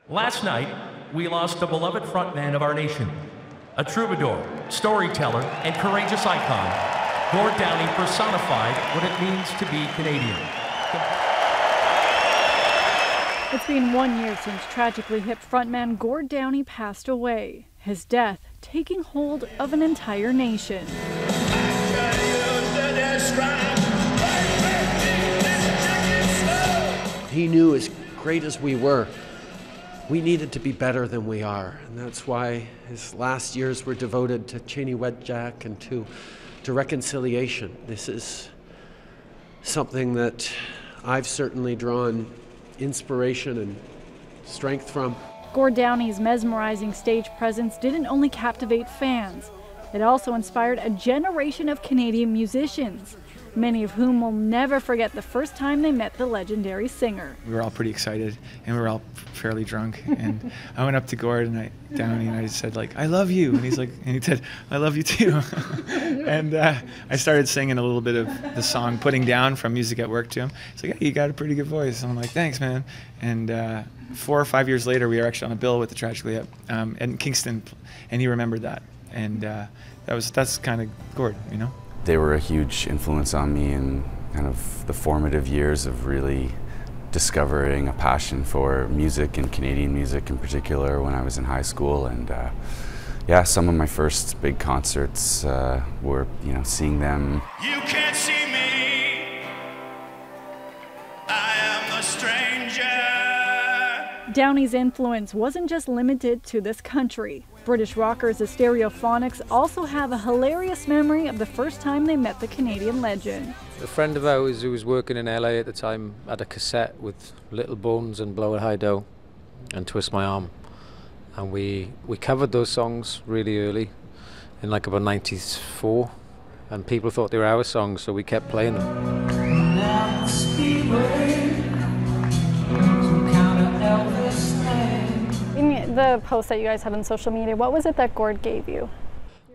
Last night, we lost a beloved frontman of our nation, a troubadour, storyteller, and courageous icon. Gord Downie personified what it means to be Canadian. It's been 1 year since tragically hip frontman Gord Downie passed away, his death taking hold of an entire nation. He knew, as great as we were, we needed to be better than we are. And that's why his last years were devoted to Cheney Wedjack and to reconciliation. This is something that I've certainly drawn inspiration and strength from. Gord Downie's mesmerizing stage presence didn't only captivate fans, it also inspired a generation of Canadian musicians, many of whom will never forget the first time they met the legendary singer. We were all pretty excited, and we were all fairly drunk. And I went up to Gord Downie and I said, like, "I love you," and he said, "I love you too." And I started singing a little bit of the song "Putting Down" from Music at Work to him. He's like, "Hey, you got a pretty good voice." And I'm like, "Thanks, man." And 4 or 5 years later, we were actually on a bill with the Tragically Hip in Kingston, and he remembered that. And that's kind of Gord, you know. They were a huge influence on me in kind of the formative years of really discovering a passion for music and Canadian music in particular when I was in high school. And yeah, some of my first big concerts were, seeing them. You can't see me, I am the stranger. Downie's influence wasn't just limited to this country. British rockers the Stereophonics also have a hilarious memory of the first time they met the Canadian legend. A friend of ours who was working in LA at the time had a cassette with Little Bones and Blow It High Dough and Twist My Arm. And we covered those songs really early, in like about 94, and people thought they were our songs, so we kept playing them. In the post that you guys had on social media, what was it that Gord gave you?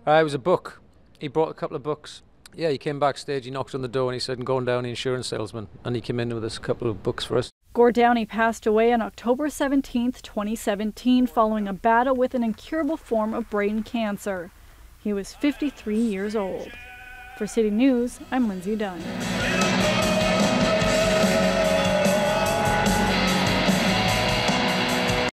It was a book. He brought a couple of books. Yeah, he came backstage, he knocked on the door and he said, "I'm going down, the insurance salesman." And he came in with a couple of books for us. Gord Downie passed away on October 17th, 2017, following a battle with an incurable form of brain cancer. He was 53 years old. For City News, I'm Lindsay Dunn.